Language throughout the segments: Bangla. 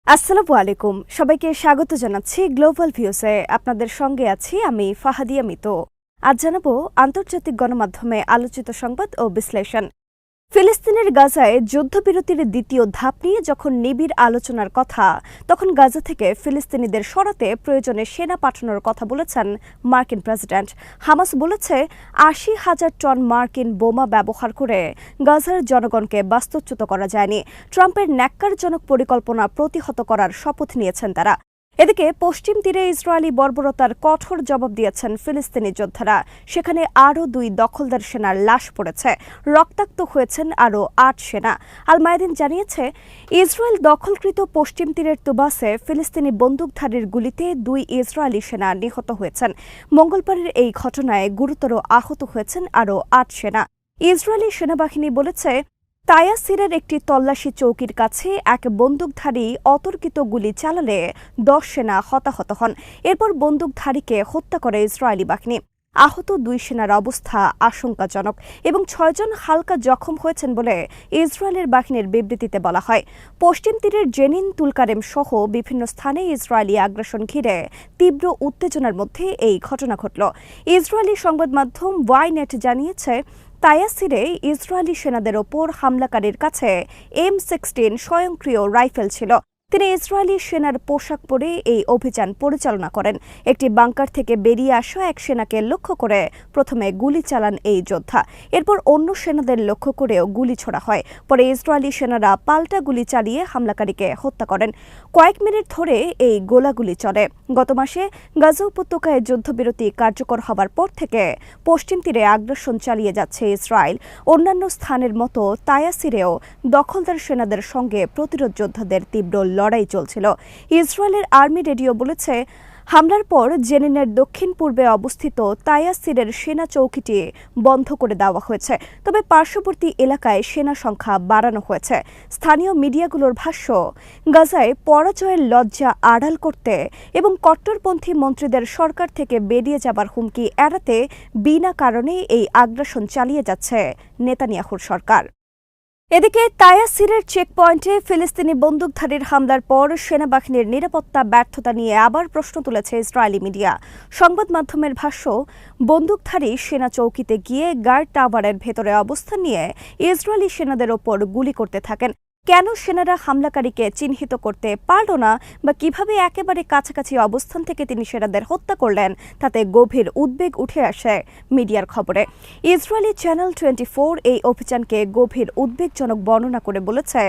আসসালামু আলাইকুম, সবাইকে স্বাগত জানাচ্ছি গ্লোবাল ভিউসে। আপনাদের সঙ্গে আছি আমি ফাহাদিয়া মিতু। আজ জানাবো আন্তর্জাতিক গণমাধ্যমে আলোচিত সংবাদ ও বিশ্লেষণ। ফিলিস্তিনের গাজায় যুদ্ধবিরতির দ্বিতীয় ধাপ নিয়ে যখন নিবিড় আলোচনার কথা, তখন গাজা থেকে ফিলিস্তিনিদের সরাতে প্রয়োজনে সেনা পাঠানোর কথা বলেছেন মার্কিন প্রেসিডেন্ট। হামাস বলেছে ৮০,০০০ টন মার্কিন বোমা ব্যবহার করে গাজার জনগণকে বাস্তুচ্যুত করা যায়নি। ট্রাম্পের ন্যাক্কারজনক পরিকল্পনা প্রতিহত করার শপথ নিয়েছেন তারা। এদিকে পশ্চিম তীরে ইসরায়েলি বর্বরতার কঠোর জবাব দিয়েছেন ফিলিস্তিনি যোদ্ধারা। সেখানে আরও ২ দখলদার সেনার লাশ পড়েছে, রক্তাক্ত হয়েছেন আরও ৮ সেনা। আল মায়াদিন জানিয়েছে, ইসরায়েল দখলকৃত পশ্চিম তীরের তুবাসে ফিলিস্তিনি বন্দুকধারীর গুলিতে ২ ইসরায়েলি সেনা নিহত হয়েছেন। মঙ্গলবারের এই ঘটনায় গুরুতর আহত হয়েছেন আরও ৮ সেনা। ইসরায়েলি সেনাবাহিনী বলেছে, তায়াসিরের একটি তল্লাশি চৌকির কাছে এক বন্দুকধারী অতর্কিত গুলি চালালে ১০ সেনা হতাহত হন। এরপর বন্দুকধারীকে হত্যা করে ইসরায়েলি বাহিনী। আহত ২ সেনার অবস্থা আশঙ্কাজনক এবং ৬ জন হালকা জখম হয়েছেন বলে ইসরায়েলের বাহিনীর বিবৃতিতে বলা হয়। পশ্চিম তীরের জেনিন তুলকারেম সহ বিভিন্ন স্থানে ইসরায়েলি আগ্রাসন ঘিরে তীব্র উত্তেজনার মধ্যে এই ঘটনা ঘটল। ইসরায়েলি সংবাদ মাধ্যম ওয়াইনেট জানিয়েছে, তায়াসিরে ইসরায়েলি সেনাদের ওপর হামলাকারীর কাছে M16 স্বয়ংক্রিয় রাইফেল ছিল। তিনি ইসরায়েলি সেনার পোশাক পরে এই অভিযান পরিচালনা করেন। একটি বাংকার থেকে বেরিয়ে আসা এক সেনাকে লক্ষ্য করে প্রথমে গুলি চালান এই যোদ্ধা। এরপর অন্য সেনাদের লক্ষ্য করেও গুলি ছোড়া হয়। পরে ইসরায়েলি সেনারা পাল্টা গুলি চালিয়ে হামলাকারীকে হত্যা করেন। কয়েক মিনিট ধরে এই গোলাগুলি চলে। গত মাসে গাজা উপত্যকায় যুদ্ধবিরতি কার্যকর হবার পর থেকে পশ্চিম তীরে আগ্রাসন চালিয়ে যাচ্ছে ইসরায়েল। অন্যান্য স্থানের মতো তায়াসিরেও দখলদার সেনাদের সঙ্গে প্রতিরোধ যোদ্ধাদের তীব্র লড়াই চলছিল। ইসরায়েলের আর্মি রেডিও বলেছে, হামলার পর জেনিনের দক্ষিণ পূর্বে অবস্থিত তায়াসিরের সেনা চৌকিটি বন্ধ করে দেওয়া হয়েছে, তবে পার্শ্ববর্তী এলাকায় সেনা সংখ্যা বাড়ানো হয়েছে। স্থানীয় মিডিয়াগুলোর ভাষ্য, গাজায় পরাজয়ের লজ্জা আড়াল করতে এবং কট্টরপন্থী মন্ত্রীদের সরকার থেকে বেরিয়ে যাবার হুমকি এড়াতে বিনা কারণে এই আগ্রাসন চালিয়ে যাচ্ছে নেতানিয়াহুর সরকার। এদিকে তায়াসিরের চেকপয়েন্টে ফিলিস্তিনি বন্দুকধারীর হামলার পর সেনাবাহিনীর নিরাপত্তা ব্যর্থতা নিয়ে আবার প্রশ্ন তুলেছে ইসরায়েলি মিডিয়া। সংবাদ মাধ্যমের ভাষ্য, বন্দুকধারী সেনা চৌকিতে গিয়ে গার্ড টাওয়ারের ভেতরে অবস্থান নিয়ে ইসরায়েলি সেনাদের ওপর গুলি করতে থাকেন। কেন সেনারা হামলাকারীকে চিহ্নিত করতে পারল না বা কিভাবে একেবারে কাছাকাছি অবস্থান থেকে তিনি সেনাদের হত্যা করলেন, তাতে গভীর উদ্বেগ উঠে আসে মিডিয়ার খবরে। ইসরায়েলি চ্যানেল 24 এই অভিযানকে গভীর উদ্বেগজনক বর্ণনা করে বলেছে,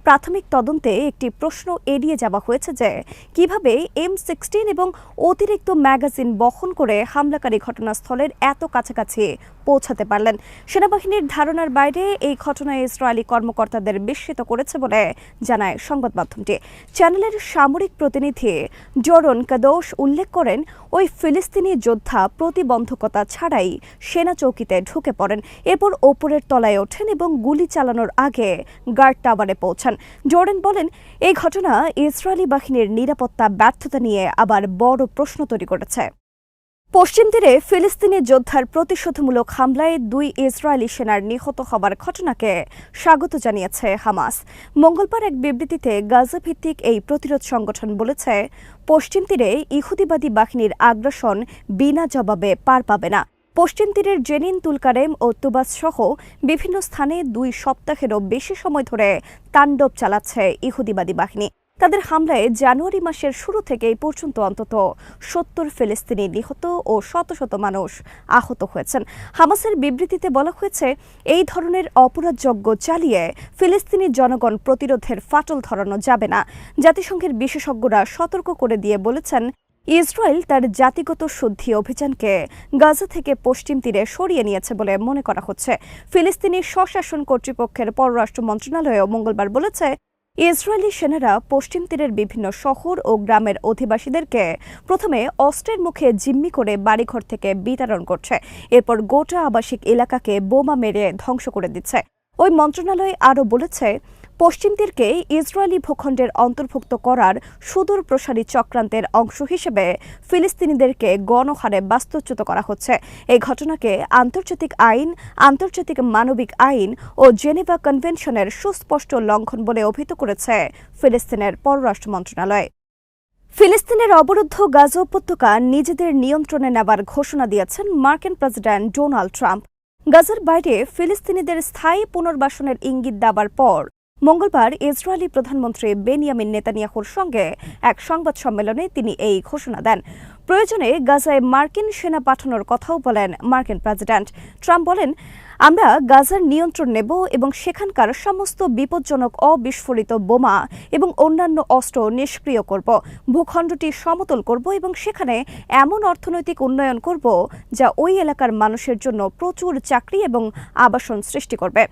প্রাথমিক তদন্তে একটি প্রশ্ন এড়িয়ে যাওয়া হয়েছে যে কিভাবে M16 এবং অতিরিক্ত ম্যাগাজিন বহন করে হামলাকারী ঘটনাস্থলের এত কাছাকাছি পৌঁছাতে পারলেন। সেনাবাহিনীর ধারণার বাইরে এই ঘটনায় ইসরায়েলি কর্মকর্তাদের বিস্মিত করেছে বলে জানায় সংবাদ মাধ্যমটি। চ্যানেলের সামরিক প্রতিনিধি জোরন কাদোশ উল্লেখ করেন, ওই ফিলিস্তিনি যোদ্ধা প্রতিবন্ধকতা ছাড়াই সেনা চৌকিতে ঢুকে পড়েন। এরপর ওপরের তলায় ওঠেন এবং গুলি চালানোর আগে গার্ড টাওয়ারে পৌঁছান। জোরডেন বলেন, এই ঘটনা ইসরায়েলি বাহিনীর নিরাপত্তা ব্যর্থতা নিয়ে আবার বড় প্রশ্ন তৈরি করেছে। পশ্চিম তীরে ফিলিস্তিনি যোদ্ধার প্রতিশোধমূলক হামলায় ২ ইসরায়েলি সেনার নিহত হবার ঘটনাকে স্বাগত জানিয়েছে হামাস। মঙ্গলবার এক বিবৃতিতে গাজা ভিত্তিক এই প্রতিরোধ সংগঠন বলেছে, পশ্চিম তীরে ইহুদিবাদী বাহিনীর আগ্রাসন বিনা জবাবে পার পাবে না। পশ্চিম তীরের জেনিন তুলকারেম ও তুবাস সহ বিভিন্ন স্থানে ২ সপ্তাহেরও বেশি সময় ধরে তাণ্ডব চালাচ্ছে ইহুদিবাদী বাহিনী। তাদের হামলায় জানুয়ারি মাসের শুরু থেকে এই পর্যন্ত অন্তত ৭০ ফিলিস্তিনি নিহত ও শত শত মানুষ আহত হয়েছেন। হামাসের বিবৃতিতে বলা হয়েছে, এই ধরনের অপরাধযজ্ঞ চালিয়ে ফিলিস্তিনি জনগণ প্রতিরোধের ফাটল ধরানো যাবে না। জাতিসংঘের বিশেষজ্ঞরা সতর্ক করে দিয়ে বলেছেন, ইসরায়েল তার জাতিগত শুদ্ধি অভিযানকে গাজা থেকে পশ্চিম তীরে সরিয়ে নিয়েছে বলে মনে করা হচ্ছে। ফিলিস্তিনি স্বশাসন কর্তৃপক্ষের পররাষ্ট্র মন্ত্রণালয়ও মঙ্গলবার বলেছে, ইসরায়েলি সেনারা পশ্চিম তীরের বিভিন্ন শহর ও গ্রামের অধিবাসীদেরকে প্রথমে অস্ত্রের মুখে জিম্মি করে বাড়িঘর থেকে বিতাড়ন করছে, এরপর গোটা আবাসিক এলাকাকে বোমা মেরে ধ্বংস করে দিচ্ছে। ওই মন্ত্রণালয় আরও বলেছে, পশ্চিম তীরকে ইসরায়েলি ভূখণ্ডের অন্তর্ভুক্ত করার সুদূর প্রসারী চক্রান্তের অংশ হিসেবে ফিলিস্তিনিদেরকে গণহারে বাস্তুচ্যুত করা হচ্ছে। এই ঘটনাকে আন্তর্জাতিক আইন, আন্তর্জাতিক মানবিক আইন ও জেনেভা কনভেনশনের সুস্পষ্ট লঙ্ঘন বলে অভিহিত করেছে ফিলিস্তিনের পররাষ্ট্র মন্ত্রণালয়। ফিলিস্তিনের অবরুদ্ধ গাজা উপত্যকা নিজেদের নিয়ন্ত্রণে নেবার ঘোষণা দিয়েছেন মার্কিন প্রেসিডেন্ট ডোনাল্ড ট্রাম্প। গাজার বাইরে ফিলিস্তিনিদের স্থায়ী পুনর্বাসনের ইঙ্গিত দেবার পর মঙ্গলবার ইসরায়েলি প্রধানমন্ত্রী বেনিয়ামিন নেতানিয়াহুর সঙ্গে এক সংবাদ সম্মেলনে তিনি এই ঘোষণা দেন। প্রয়োজনে গাজায় মার্কিন সেনা পাঠানোর কথাও বলেন মার্কিন প্রেসিডেন্ট। ট্রাম্প বলেন, আমরা গাজার নিয়ন্ত্রণ নেব এবং সেখানকার সমস্ত বিপজ্জনক অবিস্ফোরিত বোমা এবং অন্যান্য অস্ত্র নিষ্ক্রিয় করব, ভূখণ্ডটি সমতল করব এবং সেখানে এমন অর্থনৈতিক উন্নয়ন করব যা ওই এলাকার মানুষের জন্য প্রচুর চাকরি এবং আবাসন সৃষ্টি করবে।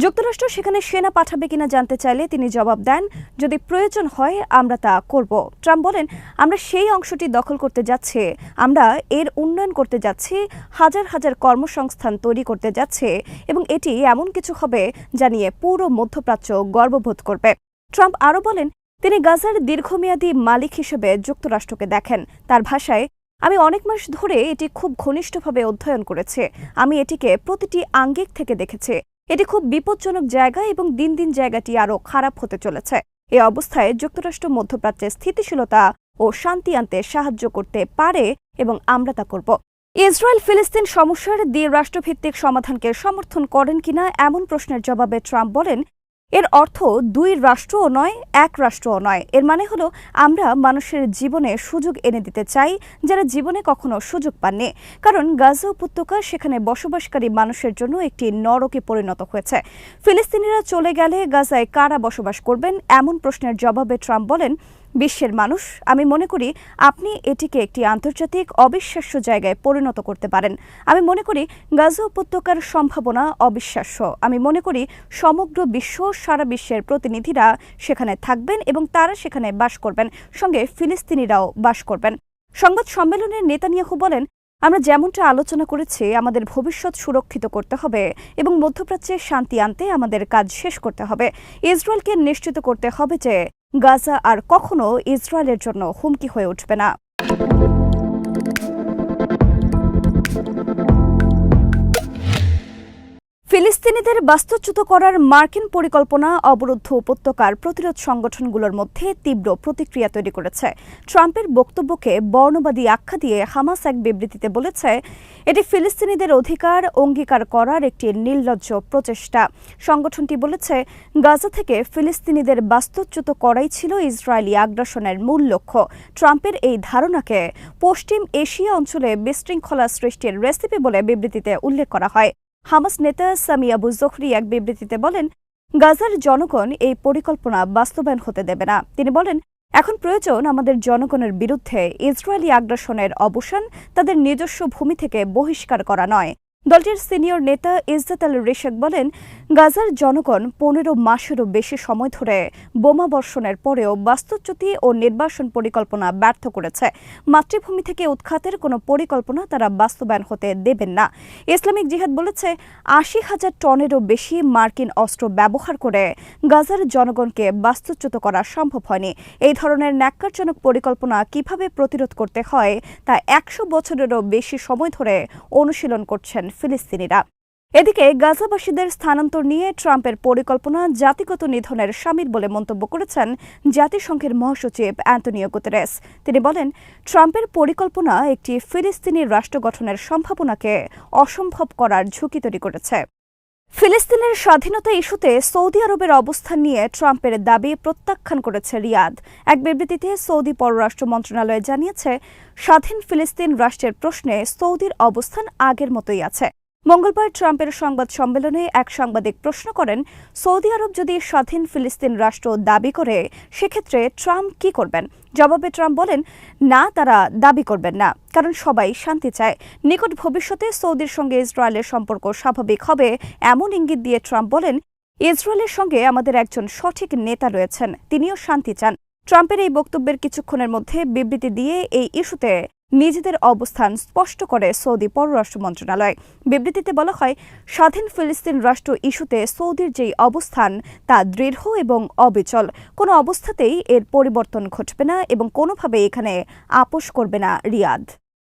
যুক্তরাষ্ট্র সেখানে সেনা পাঠাবে কিনা জানতে চাইলে তিনি জবাব দেন, যদি প্রয়োজন হয় আমরা তা করব। ট্রাম্প বলেন, আমরা সেই অংশটি দখল করতে যাচ্ছি, আমরা এর উন্নয়ন করতে যাচ্ছি, হাজার হাজার কর্মসংস্থান তৈরি করতে যাচ্ছে এবং এটি এমন কিছু হবে যা নিয়ে পুরো মধ্যপ্রাচ্য গর্ববোধ করবে। ট্রাম্প আরও বলেন, তিনি গাজার দীর্ঘমেয়াদী মালিক হিসেবে যুক্তরাষ্ট্রকে দেখেন। তার ভাষায়, আমি অনেক মাস ধরে এটি খুব ঘনিষ্ঠভাবে অধ্যয়ন করেছি, আমি এটিকে প্রতিটি আঙ্গিক থেকে দেখেছি। এটি খুব বিপজ্জনক জায়গা এবং দিন দিন জায়গাটি আরও খারাপ হতে চলেছে। এ অবস্থায় যুক্তরাষ্ট্র মধ্যপ্রাচ্যে স্থিতিশীলতা ও শান্তি আনতে সাহায্য করতে পারে এবং আমরা তা করব। ইসরায়েল ফিলিস্তিন সমস্যার দ্বিরাষ্ট্রভিত্তিক সমাধানকে সমর্থন করেন কিনা এমন প্রশ্নের জবাবে ট্রাম্প বলেন, এর অর্থ দুই রাষ্ট্রও নয়, এক রাষ্ট্রও নয়। এর মানে হলো আমরা মানুষের জীবনে সুযোগ এনে দিতে চাই যারা জীবনে কখনো সুযোগ পাননি, কারণ গাজা উপত্যকা সেখানে বসবাসকারী মানুষের জন্য একটি নরকে পরিণত হয়েছে। ফিলিস্তিনিরা চলে গেলে গাজায় কারা বসবাস করবেন এমন প্রশ্নের জবাবে ট্রাম্প বলেন, বিশ্বের মানুষ, আমি মনে করি আপনি এটিকে একটি আন্তর্জাতিক অবিশ্বাস্য জায়গায় পরিণত করতে পারেন। আমি মনে করি গাজা উপত্যকার সম্ভাবনা অবিশ্বাস্য। আমি মনে করি সমগ্র বিশ্ব, সারা বিশ্বের প্রতিনিধিরা সেখানে থাকবেন এবং তারা সেখানে বাস করবেন, সঙ্গে ফিলিস্তিনিরাও বাস করবেন। সংবাদ সম্মেলনে নেতানিয়াহু বলেন, আমরা যেমনটা আলোচনা করেছি, আমাদের ভবিষ্যৎ সুরক্ষিত করতে হবে এবং মধ্যপ্রাচ্যে শান্তি আনতে আমাদের কাজ শেষ করতে হবে। ইসরায়েলকে নিশ্চিত করতে হবে যে গাজা আর কখনো ইসরায়েলের জন্য হুমকি হয়ে উঠবে না। ফিলিস্তিনিদের বাস্তুচ্যুত করার মার্কিন পরিকল্পনা অবরুদ্ধ উপত্যকার প্রতিরোধ সংগঠনগুলোর মধ্যে তীব্র প্রতিক্রিয়া তৈরি করেছে। ট্রাম্পের বক্তব্যকে বর্ণবাদী আখ্যা দিয়ে হামাস এক বিবৃতিতে বলেছে, এটি ফিলিস্তিনিদের অধিকার অঙ্গীকার করার একটি নির্লজ্জ প্রচেষ্টা। সংগঠনটি বলেছে, গাজা থেকে ফিলিস্তিনিদের বাস্তুচ্যুত করাই ছিল ইসরায়েলি আগ্রাসনের মূল লক্ষ্য। ট্রাম্পের এই ধারণাকে পশ্চিম এশিয়া অঞ্চলে বিশৃঙ্খলা সৃষ্টির রেসিপি বলে বিবৃতিতে উল্লেখ করা হয়। হামাস নেতা সামি আবু জোহরি এক বিবৃতিতে বলেন, গাজার জনগণ এই পরিকল্পনা বাস্তবায়ন হতে দেবে না। তিনি বলেন, এখন প্রয়োজন আমাদের জনগণের বিরুদ্ধে ইসরায়েলি আগ্রাসনের অবসান, তাদের নিজস্ব ভূমি থেকে বহিষ্কার করা নয়। দলটির সিনিয়র নেতা ইজ্জত আল রেশেক বলেন, গাজার জনগণ 15 মাসেরও বেশি সময় ধরে বোমা বর্ষণের পরেও বাস্তুচ্যুতি ও নির্বাসন পরিকল্পনা ব্যর্থ করেছে। মাতৃভূমি থেকে উৎখাতের কোনো পরিকল্পনা তারা বাস্তবায়ন হতে দেবেন না। ইসলামিক জিহাদ বলেছে, 80,000 টনেরও বেশি মার্কিন অস্ত্র ব্যবহার করে গাজার জনগণকে বাস্তুচ্যুত করা সম্ভব হয়নি। এই ধরনের ন্যাক্কারজনক পরিকল্পনা কিভাবে প্রতিরোধ করতে হয় তা 100 বছরেরও বেশি সময় ধরে অনুশীলন করছেন ফিলিস্তিনিরা। এদিকে গাজাবাসীদের স্থানান্তর নিয়ে ট্রাম্পের পরিকল্পনা জাতিগত নিধনের শামিল বলে মন্তব্য করেছেন জাতিসংঘের মহাসচিব অ্যান্তোনিও গুতেরেস। তিনি বলেন, ট্রাম্পের পরিকল্পনা একটি ফিলিস্তিনি রাষ্ট্র গঠনের সম্ভাবনাকে অসম্ভব করার ঝুঁকি তৈরি করেছে। ফিলিস্তিনের স্বাধীনতা ইস্যুতে সৌদি আরবের অবস্থান নিয়ে ট্রাম্পের দাবি প্রত্যাখ্যান করেছে রিয়াদ। এক বিবৃতিতে সৌদি পররাষ্ট্র মন্ত্রণালয় জানিয়েছে, স্বাধীন ফিলিস্তিন রাষ্ট্রের প্রশ্নে সৌদির অবস্থান আগের মতোই আছে। মঙ্গলবার ট্রাম্পের সংবাদ সম্মেলনে এক সাংবাদিক প্রশ্ন করেন, সৌদি আরব যদি স্বাধীন ফিলিস্তিন রাষ্ট্র দাবি করে সেক্ষেত্রে ট্রাম্প কি করবেন? জবাবে ট্রাম্প বলেন, না, তারা দাবি করবেন না, কারণ সবাই শান্তি চায়। নিকট ভবিষ্যতে সৌদির সঙ্গে ইসরায়েলের সম্পর্ক স্বাভাবিক হবে এমন ইঙ্গিত দিয়ে ট্রাম্প বলেন, ইসরায়েলের সঙ্গে আমাদের একজন সঠিক নেতা রয়েছেন, তিনিও শান্তি চান। ট্রাম্পের এই বক্তব্যের কিছুক্ষণের মধ্যে বিবৃতি দিয়ে এই ইস্যুতে নিজেদের অবস্থান স্পষ্ট করে সৌদি পররাষ্ট্র মন্ত্রণালয়। বিবৃতিতে বলা হয়, স্বাধীন ফিলিস্তিন রাষ্ট্র ইস্যুতে সৌদির যেই অবস্থান তা দৃঢ় এবং অবিচল। কোনো অবস্থাতেই এর পরিবর্তন ঘটবে না এবং কোনোভাবে এখানে আপোস করবে না রিয়াদ।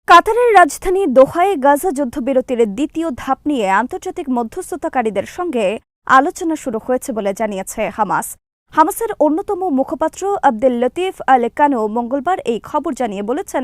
কাতারের রাজধানী দোহায় গাজা যুদ্ধবিরতির দ্বিতীয় ধাপ নিয়ে আন্তর্জাতিক মধ্যস্থতাকারীদের সঙ্গে আলোচনা শুরু হয়েছে বলে জানিয়েছে হামাস। হামাসের অন্যতম মুখপাত্র আব্দুল লতিফ আল কানো মঙ্গলবার এই খবর জানিয়ে বলেছেন,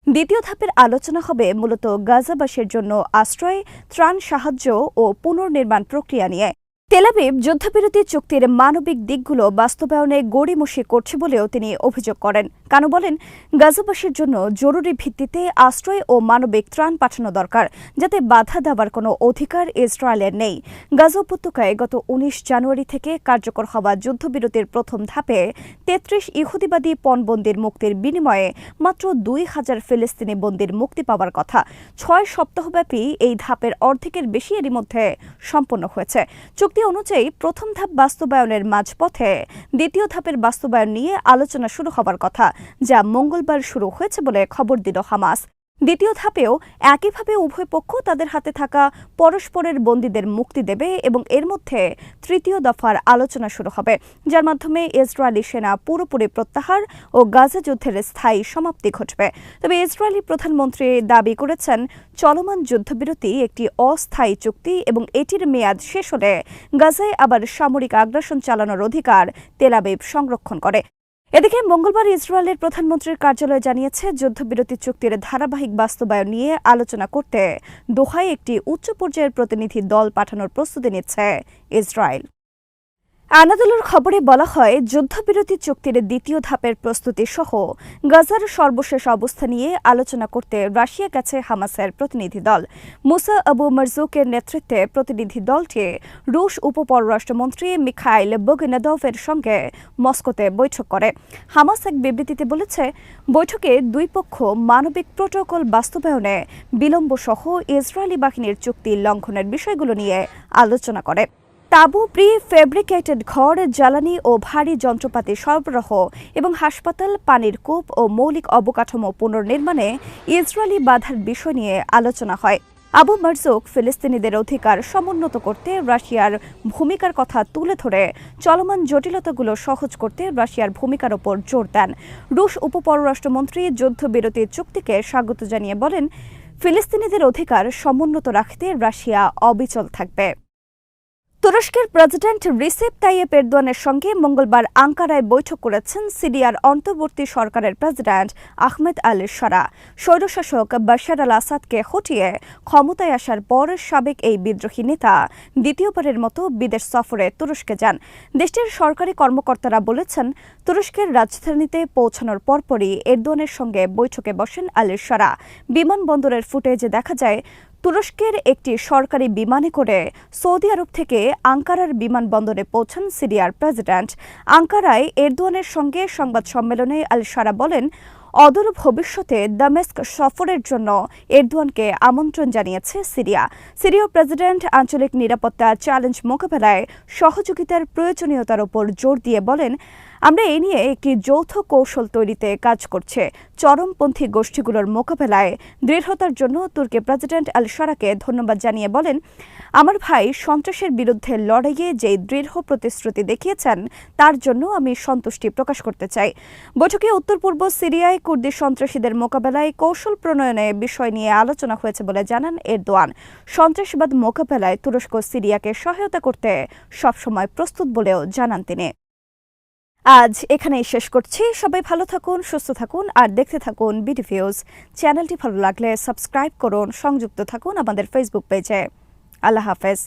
দ্বিতীয় ধাপের আলোচনা হবে মূলত গাজাবাসীর জন্য আশ্রয়, ত্রাণ সাহায্য ও পুনর্নির্মাণ প্রক্রিয়া নিয়ে। তেল আবিব যুদ্ধবিরতি চুক্তির মানবিক দিকগুলো বাস্তবায়নে গড়িমসি করছে বলেও তিনি অভিযোগ করেন। কানো বলেন, গাজাবাসীর জন্য জরুরি ভিত্তিতে আশ্রয় ও মানবিক ত্রাণ পাঠানো দরকার, যাতে বাধা দেওয়ার কোনো অধিকার ইসরায়েলের নেই। গাজা উপত্যকায় গত ১৯ জানুয়ারি থেকে কার্যকর হওয়া যুদ্ধবিরতির প্রথম ধাপে ৩৩ ইহুদিবাদী পণবন্দির মুক্তির বিনিময়ে মাত্র ২,০০০ ফিলিস্তিনি বন্দির মুক্তি পাওয়ার কথা। ৬ সপ্তাহব্যাপী এই ধাপের অর্ধেকের বেশি এরই মধ্যে সম্পন্ন হয়েছে। চুক্তি অনুযায়ী প্রথম ধাপ বাস্তবায়নের মাঝপথে দ্বিতীয় ধাপের বাস্তবায়ন নিয়ে আলোচনা শুরু হবার কথা, যা মঙ্গলবার শুরু হয়েছে বলে খবর দিল হামাস। দ্বিতীয় ধাপেও একইভাবে উভয় পক্ষ তাদের হাতে থাকা পরস্পরের বন্দীদের মুক্তি দেবে এবং এর মধ্যে তৃতীয় দফার আলোচনা শুরু হবে, যার মাধ্যমে ইসরায়েলি সেনা পুরোপুরি প্রত্যাহার ও গাজা যুদ্ধের স্থায়ী সমাপ্তি ঘটবে। তবে ইসরায়েলি প্রধানমন্ত্রী দাবি করেছেন, চলমান যুদ্ধবিরতি একটি অস্থায়ী চুক্তি এবং এটির মেয়াদ শেষ হলে গাজায় আবার সামরিক আগ্রাসন চালানোর অধিকার তেল আবিব সংরক্ষণ করে। এদিকে মঙ্গলবার ইসরায়েলের প্রধানমন্ত্রীর কার্যালয় জানিয়েছে, যুদ্ধবিরতি চুক্তির ধারাবাহিক বাস্তবায়ন নিয়ে আলোচনা করতে দোহায় একটি উচ্চ পর্যায়ের প্রতিনিধি দল পাঠানোর প্রস্তুতি নিচ্ছে ইসরায়েল। আনাদোলুর খবরে বলা হয়, যুদ্ধবিরতি চুক্তির দ্বিতীয় ধাপের প্রস্তুতি সহ গাজার সর্বশেষ অবস্থা নিয়ে আলোচনা করতে রাশিয়া গেছে হামাসের প্রতিনিধি দল। মুসা আবু মারজুকের নেতৃত্বে প্রতিনিধি দলটি রুশ উপপররাষ্ট্রমন্ত্রী মিখাইল বুগনাদভের সঙ্গে মস্কোতে বৈঠক করে। হামাস এক বিবৃতিতে বলেছে, বৈঠকে দুই পক্ষ মানবিক প্রোটোকল বাস্তবায়নে বিলম্ব সহ ইসরায়েলি বাহিনীর চুক্তি লঙ্ঘনের বিষয়গুলো নিয়ে আলোচনা করে। তাঁবু, প্রি ফেব্রিকেটেড ঘর, জ্বালানি ও ভারী যন্ত্রপাতি সরবরাহ এবং হাসপাতাল, পানির কূপ ও মৌলিক অবকাঠামো পুনর্নির্মাণে ইসরায়েলি বাধার বিষয় নিয়ে আলোচনা হয়। আবু মারজুক ফিলিস্তিনিদের অধিকার সমুন্নত করতে রাশিয়ার ভূমিকার কথা তুলে ধরে চলমান জটিলতাগুলো সহজ করতে রাশিয়ার ভূমিকার ওপর জোর দেন। রুশ উপপররাষ্ট্রমন্ত্রী যুদ্ধবিরতির চুক্তিকে স্বাগত জানিয়ে বলেন, ফিলিস্তিনিদের অধিকার সমুন্নত রাখতে রাশিয়া অবিচল থাকবে। তুরস্কের প্রেসিডেন্ট রিসেপ তাইয়েপ এরদোয়ানের সঙ্গে মঙ্গলবার আঙ্কারায় বৈঠক করেছেন সিরিয়ার অন্তর্বর্তী সরকারের প্রেসিডেন্ট আহমেদ আল শারা। স্বৈরশাসক বাশার আল আসাদকে হটিয়ে ক্ষমতায় আসার পর সাবেক এই বিদ্রোহী নেতা দ্বিতীয়বারের মতো বিদেশ সফরে তুরস্কে যান। দেশটির সরকারি কর্মকর্তারা বলেছেন, তুরস্কের রাজধানীতে পৌঁছানোর পরপরই এরদোয়ানের সঙ্গে বৈঠকে বসেন আল শারা। বিমানবন্দরের ফুটেজে দেখা যায়, তুরস্কের একটি সরকারি বিমানে করে সৌদি আরব থেকে আঙ্কারার বিমানবন্দরে পৌঁছান সিরিয়ার প্রেসিডেন্ট। আঙ্কারায় এরদোয়ানের সঙ্গে সংবাদ সম্মেলনে আল শারা বলেন, অদূর ভবিষ্যতে দামেস্ক সফরের জন্য এরদোয়ানকে আমন্ত্রণ জানিয়েছে সিরিয়া। সিরীয় প্রেসিডেন্ট আঞ্চলিক নিরাপত্তা চ্যালেঞ্জ মোকাবেলায় সহযোগিতার প্রয়োজনীয়তার উপর জোর দিয়ে বলেন, আমরা এ নিয়ে একটি যৌথ কৌশল তৈরিতে কাজ করছে। চরমপন্থী গোষ্ঠীগুলোর মোকাবেলায় দৃঢ়তার জন্য তুর্কি প্রেসিডেন্ট আল শারাকে ধন্যবাদ জানিয়ে বলেন, আমার ভাই সন্ত্রাসের বিরুদ্ধে লড়াইয়ে যে দৃঢ় প্রতিশ্রুতি দেখিয়েছেন তার জন্য আমি সন্তুষ্টি প্রকাশ করতে চাই। বৈঠকে উত্তর পূর্ব সিরিয়ায় কুর্দি সন্ত্রাসীদের মোকাবেলায় কৌশল প্রণয়নে বিষয় নিয়ে আলোচনা হয়েছে বলে জানান এরদোয়ান। সন্ত্রাসবাদ মোকাবেলায় তুরস্ক সিরিয়াকে সহায়তা করতে সবসময় প্রস্তুত বলেও জানান তিনি। আজ এখানেই শেষ করছি। সবাই ভালো থাকুন, সুস্থ থাকুন আর দেখতে থাকুন বিডি ভিউজ। চ্যানেলটি ভালো লাগলে সাবস্ক্রাইব করুন, সংযুক্ত থাকুন আমাদের ফেসবুক পেজে। আল্লাহ হাফেজ।